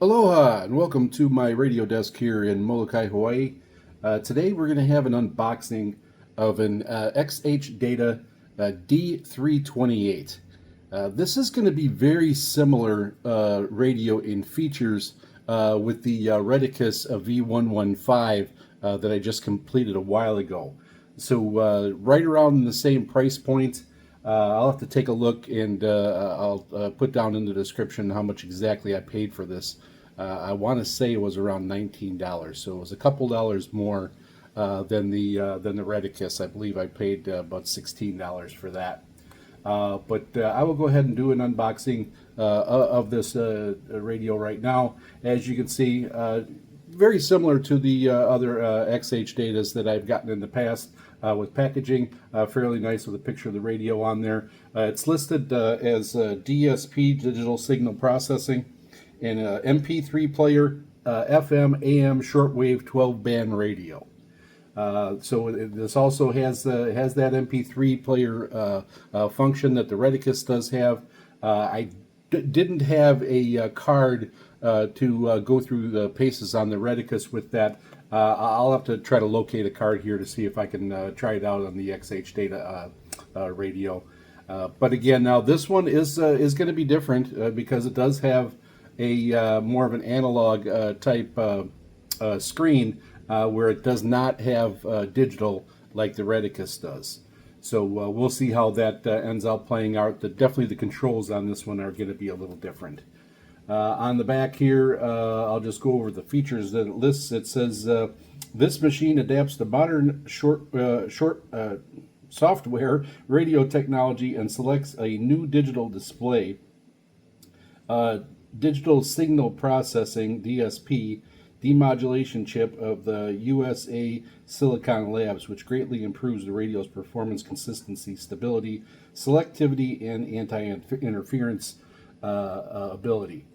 Aloha and welcome to my radio desk here in Molokai, Hawaii. Today we're going to have an unboxing of an XHDATA D-328. This is going to be very similar radio in features with the Redicus V115 that I just completed a while ago. So right around the same price point. I'll have to take a look, and I'll put down in the description how much exactly I paid for this. I want to say it was around $19, so it was a couple dollars more than the Redicus. I believe I paid about $16 for that. But I will go ahead and do an unboxing of this radio right now. As you can see, very similar to the other XHDATAs that I've gotten in the past. With packaging, fairly nice with a picture of the radio on there. It's listed as DSP, digital signal processing, and MP3 player, FM, AM, shortwave 12-band radio. So this also has that MP3 player function that the Redicus does have. I didn't have a card to go through the paces on the Redicus with that. I'll have to try to locate a card here to see if I can try it out on the XHDATA radio. But again, now this one is going to be different because it does have a more of an analog type screen where it does not have digital like the Redicus does. So we'll see how that ends up playing out. Definitely the controls on this one are going to be a little different. On the back here, I'll just go over the features that it lists. It says, this machine adapts to modern software radio technology and selects a new digital display. Digital signal processing, DSP, demodulation chip of the USA Silicon Labs, which greatly improves the radio's performance, consistency, stability, selectivity, and anti-interference ability.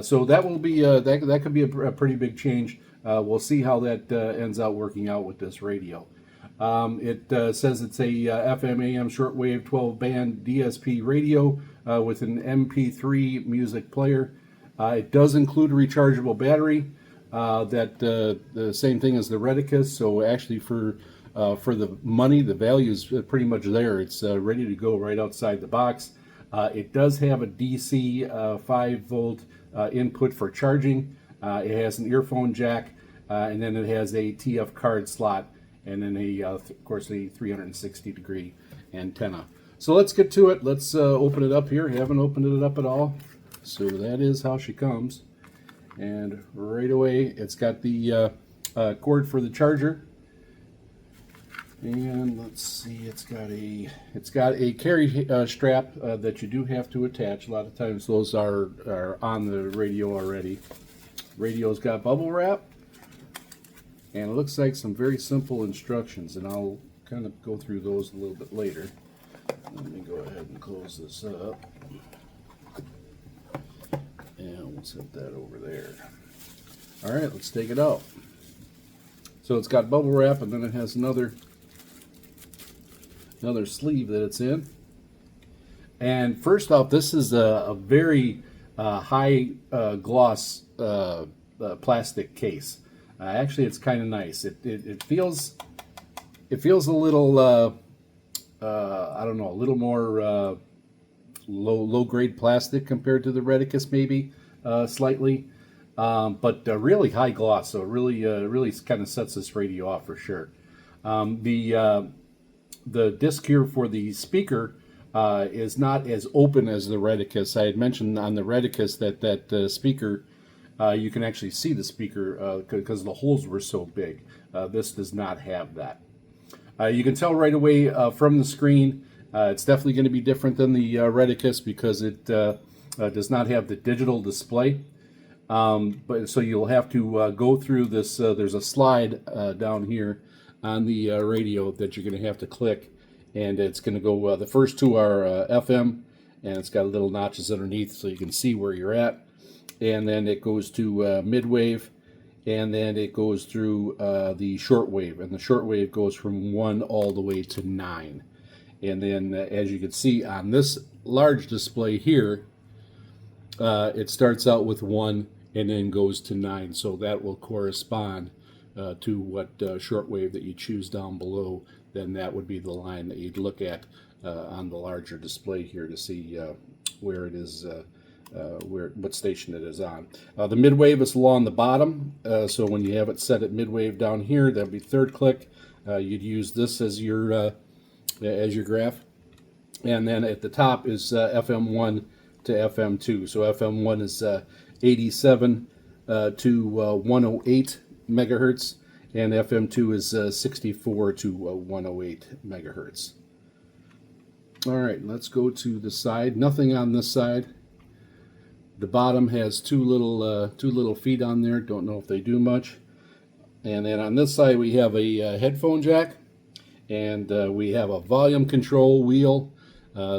So that will be that could be a pretty big change. We'll see how that ends out working out with this radio. It says it's a FM AM shortwave 12-band DSP radio with an MP3 music player. It does include a rechargeable battery. The same thing as the Redicus. So actually, for the money, the value is pretty much there. It's ready to go right outside the box. It does have a DC 5-volt input for charging. It has an earphone jack, and then it has a TF card slot, and then of course, a 360-degree antenna. So let's get to it. Let's open it up here. Haven't opened it up at all. So that is how she comes. And right away, it's got the cord for the charger. And let's see, it's got a carry strap that you do have to attach. A lot of times those are on the radio already. Radio's got bubble wrap, and it looks like some very simple instructions, and I'll kind of go through those a little bit later. Let me go ahead and close this up. And we'll set that over there. All right, let's take it out. So it's got bubble wrap, and then it has another sleeve that it's in. And first off, this is a very high gloss plastic case. Actually, it's kind of nice. It feels a little I don't know, a little more low grade plastic compared to the Redicus, maybe slightly, but really high gloss. So really kind of sets this radio off for sure. The disc here for the speaker is not as open as the Redicus. I had mentioned on the Redicus that speaker, you can actually see the speaker because the holes were so big. This does not have that. You can tell right away from the screen, it's definitely going to be different than the Redicus because it does not have the digital display. But so you'll have to go through this. There's a slide down here on the radio that you're going to have to click, and it's going to go, the first two are FM, and it's got little notches underneath so you can see where you're at, and then it goes to midwave, and then it goes through the shortwave, and the shortwave goes from 1 all the way to 9. And then as you can see on this large display here, it starts out with 1 and then goes to 9. So that will correspond to what shortwave that you choose down below. Then that would be the line that you'd look at on the larger display here to see where it is, what station it is on. The midwave is along the bottom, so when you have it set at midwave down here, that'd be third click. You'd use this as your graph, and then at the top is FM1 to FM2. So FM1 is 87 to 108 megahertz, and FM2 is 64 to 108 megahertz. All right, let's go to the side. Nothing on this side. The bottom has two little feet on there. Don't know if they do much. And then on this side we have a headphone jack, and we have a volume control wheel.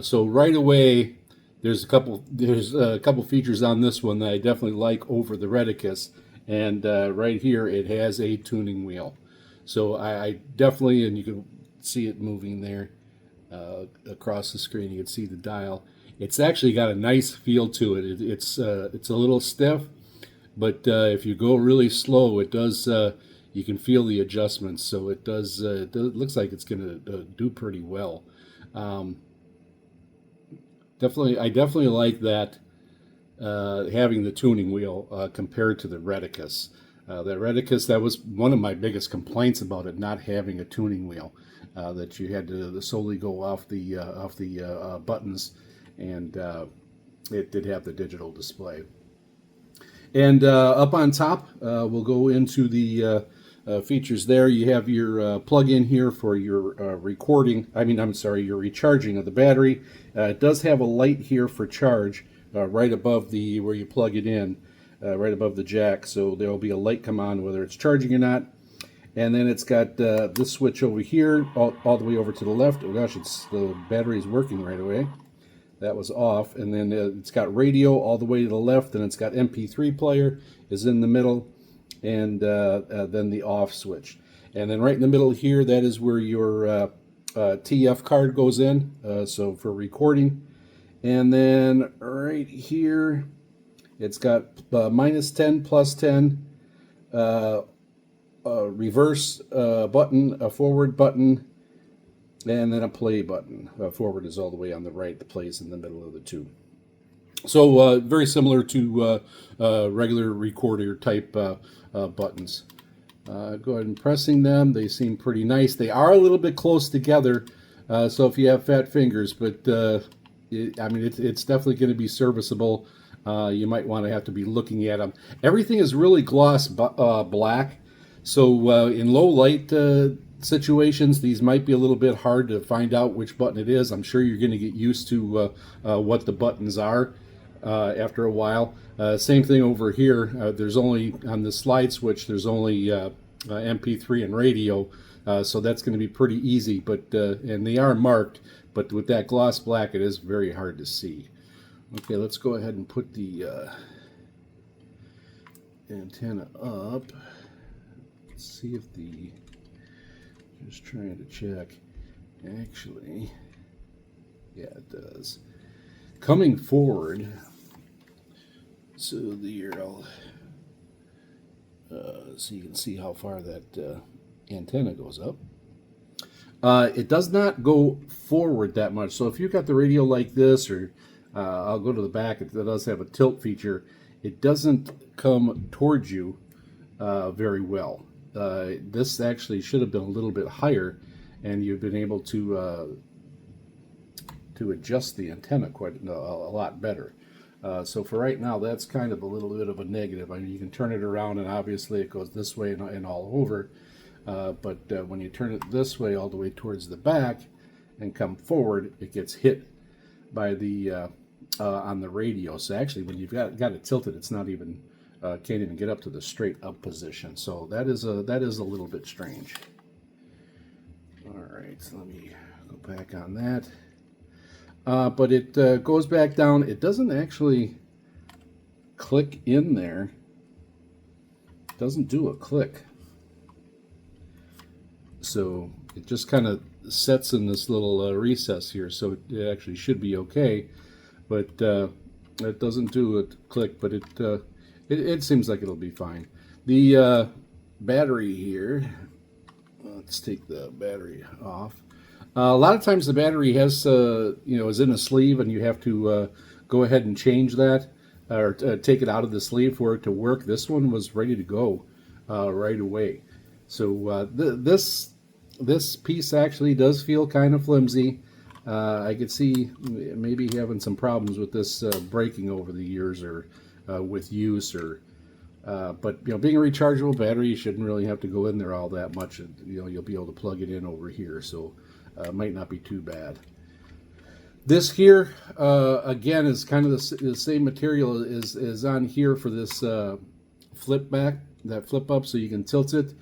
So right away, there's a couple features on this one that I definitely like over the Reticus. And right here it has a tuning wheel. So I definitely, and you can see it moving there across the screen. You can see the dial. It's actually got a nice feel to it. It's a little stiff, but if you go really slow, it does. You can feel the adjustments. So it does. It looks like it's going to do pretty well. I definitely like that. Having the tuning wheel compared to the Reticus. The Reticus, that was one of my biggest complaints about it, not having a tuning wheel. That you had to solely go off the buttons, and it did have the digital display. And up on top, we'll go into the features there. You have your plug-in here for your your recharging of the battery. It does have a light here for charge right above where you plug it in, right above the jack. So there will be a light come on whether it's charging or not. And then it's got this switch over here, all the way over to the left. Oh gosh, the battery's working right away. That was off. And then it's got radio all the way to the left, and it's got MP3 player is in the middle, and then the off switch. And then right in the middle here, that is where your TF card goes in, so for recording. And then right here, it's got -10, +10, a reverse button, a forward button, and then a play button. Forward is all the way on the right. The play is in the middle of the two. So very similar to regular recorder type buttons. Go ahead and pressing them. They seem pretty nice. They are a little bit close together, so if you have fat fingers, but it's definitely going to be serviceable. You might want to have to be looking at them. Everything is really gloss black. So in low light situations, these might be a little bit hard to find out which button it is. I'm sure you're going to get used to what the buttons are after a while. Same thing over here. There's only, on the slide switch, there's only MP3 and radio, so that's going to be pretty easy. But and they are marked, but with that gloss black, it is very hard to see. Okay, let's go ahead and put the antenna up. Let's see if just trying to check. Actually, yeah, it does. Coming forward, so so you can see how far that antenna goes up. It does not go forward that much. So if you've got the radio like this, or I'll go to the back, it does have a tilt feature. It doesn't come towards you very well. This actually should have been a little bit higher, and you've been able to adjust the antenna quite a lot better. So for right now, that's kind of a little bit of a negative. I mean, you can turn it around, and obviously it goes this way and all over. But when you turn it this way, all the way towards the back, and come forward, it gets hit by the on the radio. So actually, when you've got it tilted, it's not even can't even get up to the straight up position. So that is a little bit strange. All right, so let me go back on that. But it goes back down. It doesn't actually click in there. It doesn't do a click. So it just kind of sets in this little recess here. So it actually should be okay. But it doesn't do a click. But It seems like it'll be fine. The battery here, let's take the battery off. A lot of times the battery has, is in a sleeve, and you have to go ahead and change that or take it out of the sleeve for it to work. This one was ready to go right away. So this piece actually does feel kind of flimsy. I could see maybe having some problems with this breaking over the years or with use, or but being a rechargeable battery, you shouldn't really have to go in there all that much. You'll be able to plug it in over here, so it might not be too bad. This here again is kind of the same material is on here for this flip back, that flip up, so you can tilt it.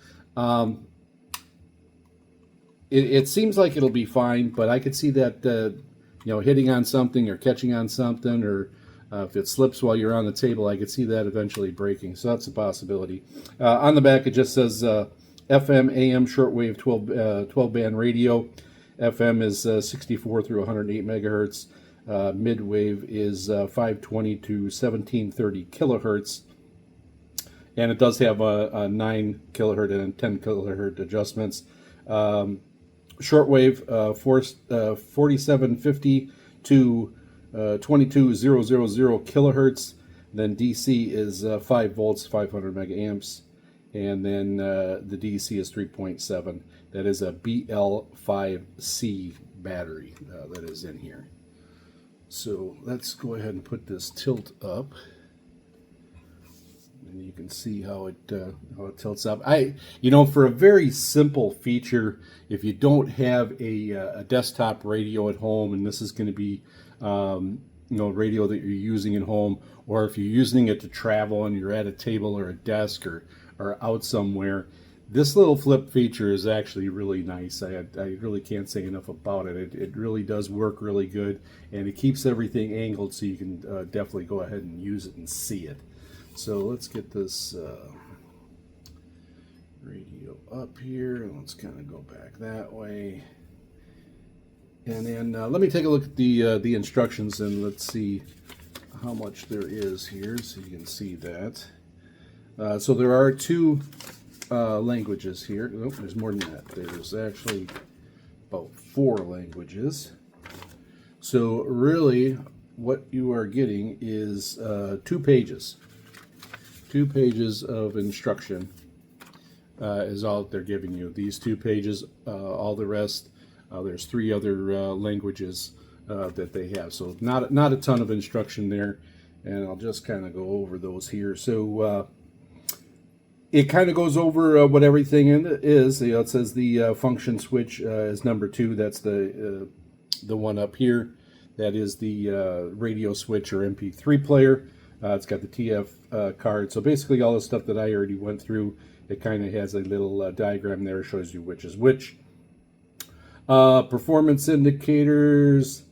It seems like it'll be fine, but I could see that hitting on something or catching on something, or if it slips while you're on the table, I could see that eventually breaking. So that's a possibility. On the back, it just says FM, AM, shortwave 12 band radio. FM is 64 through 108 megahertz. Midwave is 520 to 1730 kilohertz. And it does have a 9 kilohertz and 10 kilohertz adjustments. Shortwave 4750 to 22000 kilohertz. Then DC is 5 volts, 500 megaamps. And then the DC is 3.7. That is a BL5C battery that is in here. So let's go ahead and put this tilt up. And you can see how it tilts up. For a very simple feature, if you don't have a desktop radio at home, and this is going to be radio that you're using at home, or if you're using it to travel and you're at a table or a desk or out somewhere, this little flip feature is actually really nice. I really can't say enough about it. It really does work really good, and it keeps everything angled so you can definitely go ahead and use it and see it. So let's get this radio up here, and let's kind of go back that way. And then let me take a look at the instructions, and let's see how much there is here, so you can see that. So there are two languages here. Oh, there's more than that. There's actually about 4 languages. So really, what you are getting is 2 pages. 2 pages of instruction is all that they're giving you. These 2 pages, all the rest, there's 3 other languages that they have. So not a ton of instruction there, and I'll just kind of go over those here. So it kind of goes over what everything is. It says the function switch is number 2. That's the one up here. That is the radio switch or MP3 player. It's got the TF card. So basically all the stuff that I already went through, it kind of has a little diagram there, shows you which is which. Performance indicators,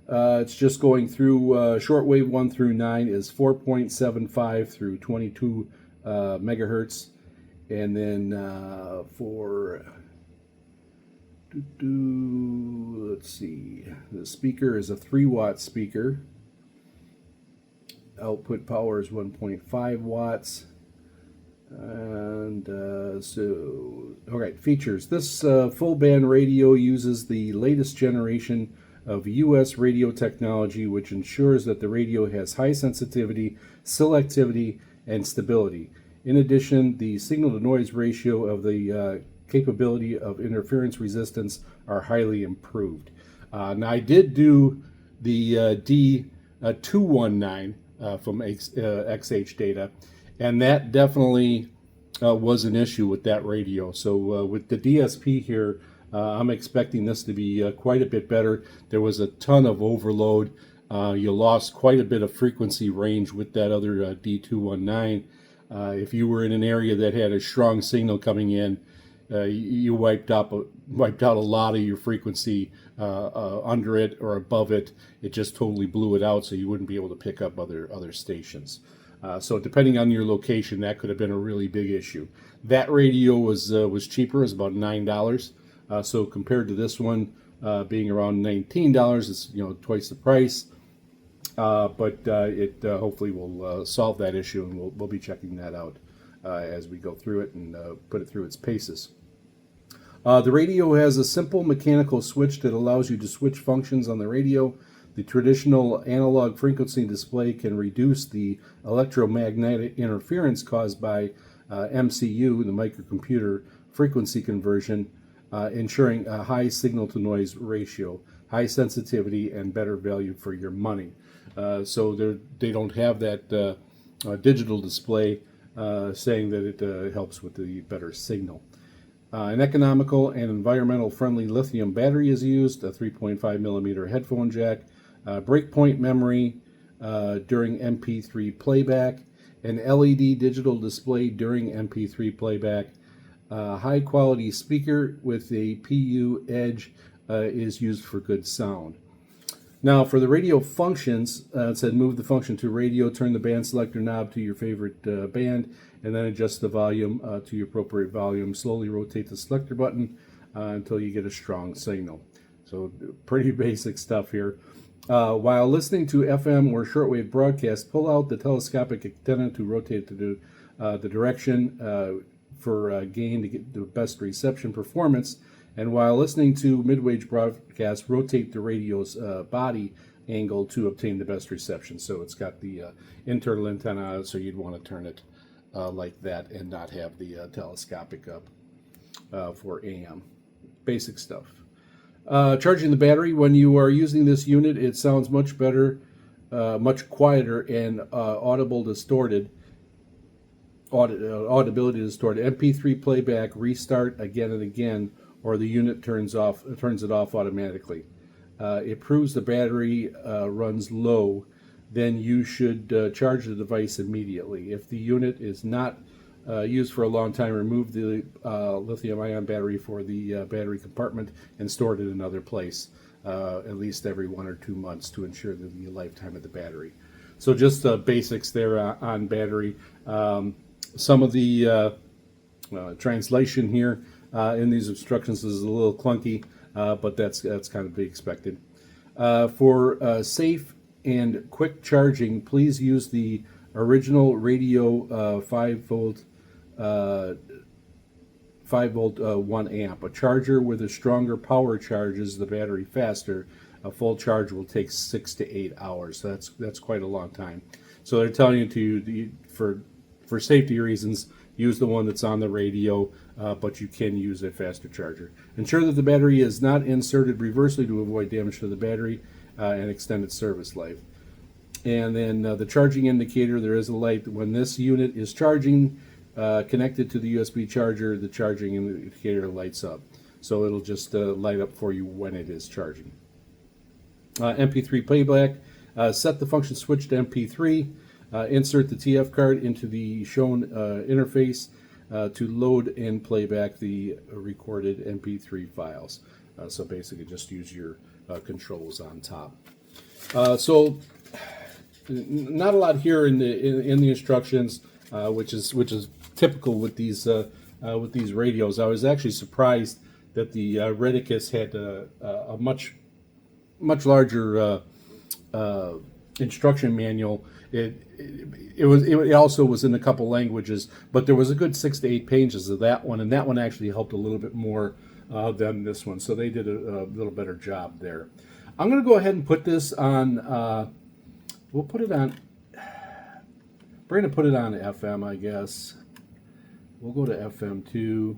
it's just going through shortwave 1 through 9 is 4.75 through 22 megahertz. And then for, let's see, the speaker is a 3-watt speaker. Output power is 1.5 watts. And all right, features. This full band radio uses the latest generation of US radio technology, which ensures that the radio has high sensitivity, selectivity, and stability. In addition, the signal-to-noise ratio of the capability of interference resistance are highly improved. Now, I did do the D219 from XHDATA, and that definitely was an issue with that radio. So with the DSP here, I'm expecting this to be quite a bit better. There was a ton of overload. You lost quite a bit of frequency range with that other D219. If you were in an area that had a strong signal coming in, you wiped out a lot of your frequency under it or above it. It just totally blew it out, so you wouldn't be able to pick up other stations. So depending on your location, that could have been a really big issue. That radio was cheaper, it was about $9. So compared to this one being around $19, it's twice the price. but it hopefully will solve that issue, and we'll be checking that out as we go through it and put it through its paces. The radio has a simple mechanical switch that allows you to switch functions on the radio. The traditional analog frequency display can reduce the electromagnetic interference caused by MCU, the microcomputer frequency conversion, ensuring a high signal-to-noise ratio, high sensitivity, and better value for your money. So they don't have that digital display saying that it helps with the better signal. An economical and environmental friendly lithium battery is used, a 3.5 millimeter headphone jack, breakpoint memory during MP3 playback, an LED digital display during MP3 playback, high quality speaker with a PU edge is used for good sound. Now for the radio functions, it said move the function to radio, turn the band selector knob to your favorite band, and then adjust the volume to your appropriate volume. Slowly rotate the selector button until you get a strong signal. So pretty basic stuff here. While listening to FM or shortwave broadcast, pull out the telescopic antenna to rotate to the direction for gain to get the best reception performance. And while listening to mid-range broadcast, rotate the radio's body angle to obtain the best reception. So it's got the internal antenna, so you'd want to turn it like that and not have the telescopic up for AM. Basic stuff. Charging the battery, when you are using this unit, it sounds much better, much quieter, and audibility distorted. MP3 playback, restart again and again, or the unit turns it off automatically. It proves the battery runs low, then you should charge the device immediately. If the unit is not used for a long time, remove the lithium-ion battery for the battery compartment and store it in another place, at least every 1 or 2 months to ensure the lifetime of the battery. So just the basics there on battery. Some of the translation here in these instructions is a little clunky, but that's kind of to be expected. For safe and quick charging, please use the original radio 5 volt 1 amp. A charger with a stronger power charges the battery faster. A full charge will take 6 to 8 hours. So that's quite a long time. So they're telling you for safety reasons, use the one that's on the radio, but you can use a faster charger. Ensure that the battery is not inserted reversely to avoid damage to the battery and extend its service life. And then the charging indicator, there is a light. When this unit is charging, connected to the USB charger, the charging indicator lights up. So it'll just light up for you when it is charging. MP3 playback, set the function switch to MP3. Insert the TF card into the shown interface to load and play back the recorded MP3 files. So basically just use your controls on top. So not a lot here in the instructions, which is typical with these radios. I was actually surprised that the Redicus had a much larger instruction manual. It also was in a couple languages, but there was a good 6 to 8 pages of that one, and that one actually helped a little bit more than this one. So they did a little better job there. I'm going to go ahead and put this on. We'll put it on. We're going to put it on FM, I guess. We'll go to FM2,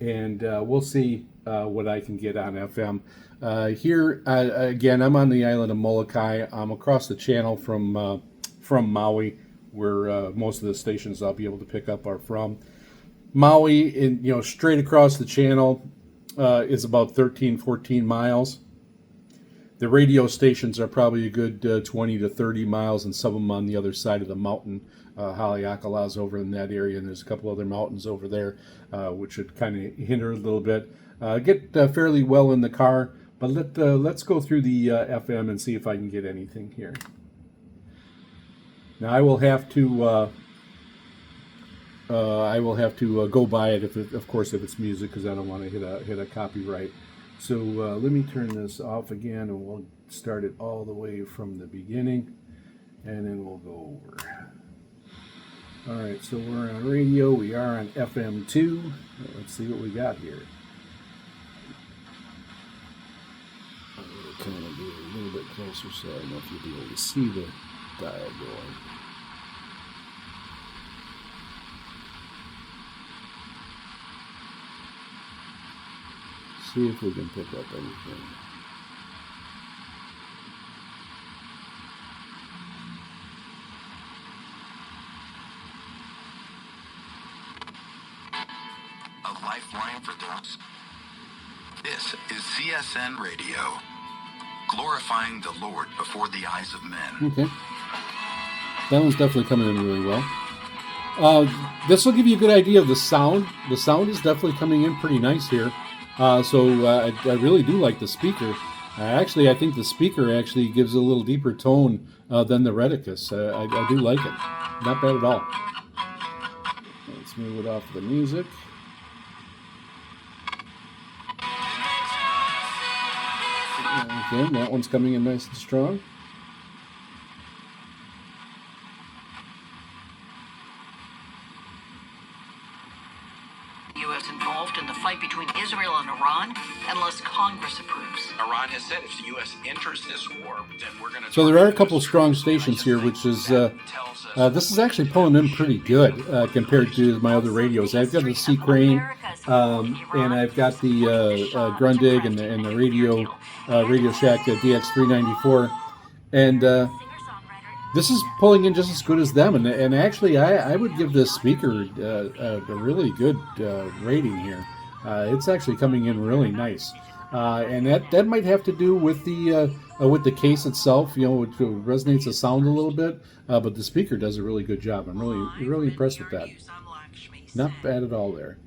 and we'll see what I can get on FM. Here, again, I'm on the island of Molokai. I'm across the channel from Maui, where most of the stations I'll be able to pick up are from. Maui, straight across the channel is about 13-14 miles. The radio stations are probably a good 20 to 30 miles, and some of them on the other side of the mountain. Haleakala's over in that area, and there's a couple other mountains over there, which would kind of hinder a little bit. Get fairly well in the car, but let's go through the FM and see if I can get anything here. Now I will have to go by it of course if it's music, because I don't want to hit a copyright. So let me turn this off again, and we'll start it all the way from the beginning, and then we'll go over. All right, so we're on radio. We are on FM2. Let's see what we got here. I'm going to kind of get a little bit closer so I don't know if you'll be able to see the dial going. See if we can pick up anything. A lifeline for those. This is CSN Radio, glorifying the Lord before the eyes of men. Okay. That one's definitely coming in really well. This will give you a good idea of the sound. The sound is definitely coming in pretty nice here. I really do like the speaker. Actually, I think the speaker actually gives a little deeper tone than the Redicus. I do like it. Not bad at all. Let's move it off the music. Again, that one's coming in nice and strong. U.S. involved in the fight between Israel and Iran unless Congress approves. Iran has said if the U.S. enters this war, then we're going to... So there are a couple of strong stations here, which is... this is actually pulling in pretty good compared to my other radios. I've got the C Crane, and I've got the Grundig and the Radio Shack DX394, and this is pulling in just as good as them. And actually, I would give this speaker a really good rating here. It's actually coming in really nice, and that might have to do with the case itself. You know, which resonates the sound a little bit, but the speaker does a really good job. I'm really impressed with that. Not bad at all there.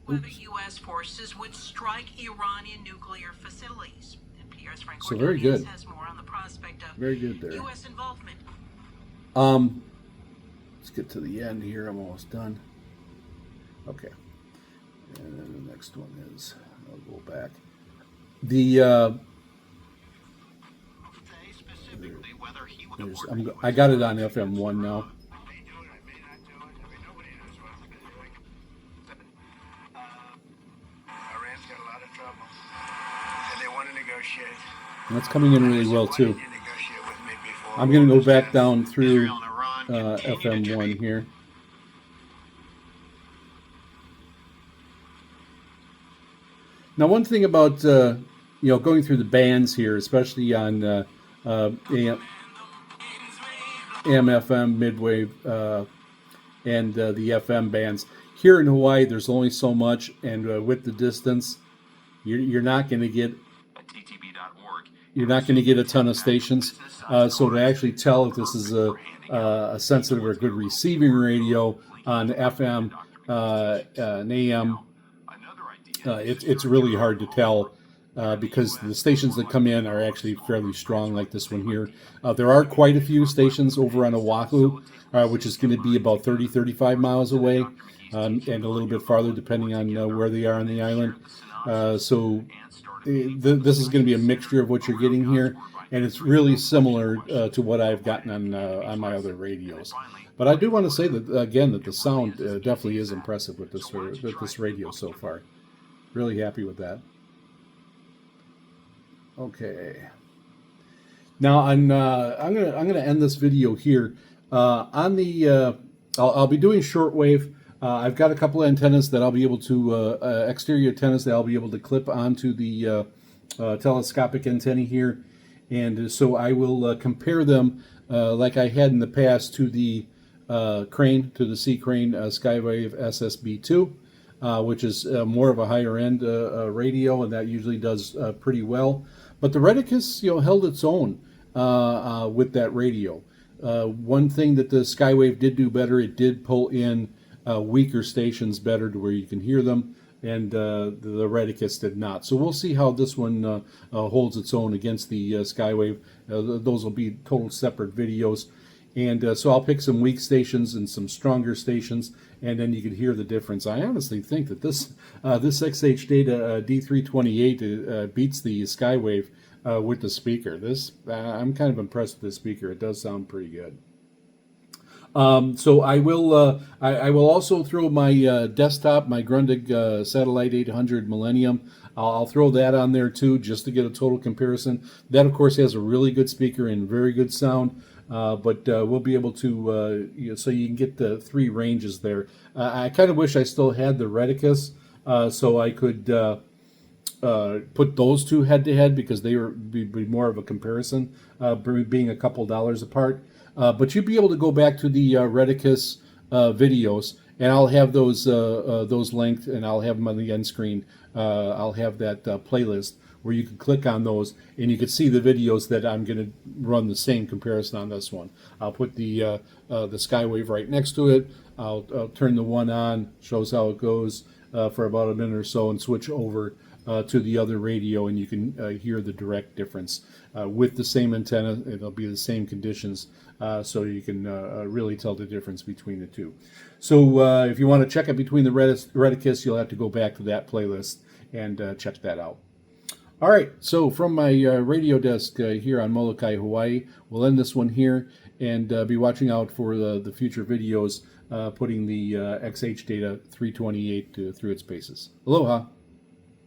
Whether U.S. forces would strike Iranian nuclear facilities. So very good. Has more on the prospect of very good there. U.S. involvement. Let's get to the end here. I'm almost done. Okay. And then the next one is, I'll go back. I got it on FM1 now. And that's coming in really well too. I'm going to go back down through FM1 here. Now, one thing about going through the bands here, especially on AM, FM, midwave, and the FM bands. Here in Hawaii, there's only so much, and with the distance, you're not going to get a ton of stations. So to actually tell if this is a sensitive or good receiving radio on FM and AM, it's really hard to tell because the stations that come in are actually fairly strong, like this one here. There are quite a few stations over on Oahu, which is going to be about 30-35 miles away, and a little bit farther depending on where they are on the island. So this is going to be a mixture of what you're getting here, and it's really similar to what I've gotten on my other radios. But I do want to say that again that the sound definitely is impressive with this radio so far. Really happy with that. Okay. Now I'm gonna end this video here. On the I'll be doing shortwave. I've got a couple of antennas that I'll be able to exterior antennas that I'll be able to clip onto the telescopic antenna here, and so I will compare them like I had in the past to the Crane, to the C Crane Skywave SSB2, which is more of a higher end radio, and that usually does pretty well. But the Redicus, held its own with that radio. One thing that the Skywave did do better, it did pull in weaker stations better to where you can hear them, and the Redicus did not. So we'll see how this one holds its own against the Skywave. Those will be total separate videos. And so I'll pick some weak stations and some stronger stations, and then you can hear the difference. I honestly think that this XHDATA D-328 beats the Skywave with the speaker. I'm kind of impressed with this speaker. It does sound pretty good. So I will also throw my desktop, my Grundig Satellite 800 Millennium. I'll throw that on there too, just to get a total comparison. That, of course, has a really good speaker and very good sound. But we'll be able to, so you can get the 3 ranges there. I kind of wish I still had the Reticus, so I could put those two head to head, because they would be more of a comparison, being a couple dollars apart. But you'd be able to go back to the Reticus videos, and I'll have those linked, and I'll have them on the end screen. I'll have that playlist where you can click on those, and you can see the videos that I'm going to run the same comparison on this one. I'll put the Skywave right next to it. I'll turn the one on, shows how it goes for about a minute or so, and switch over to the other radio, and you can hear the direct difference. With the same antenna, it'll be the same conditions, so you can really tell the difference between the two. So if you want to check it between the Reticus, you'll have to go back to that playlist and check that out. All right, so from my radio desk here on Molokai, Hawaii, we'll end this one here, and be watching out for the future videos putting the XHDATA 328 through its paces. Aloha.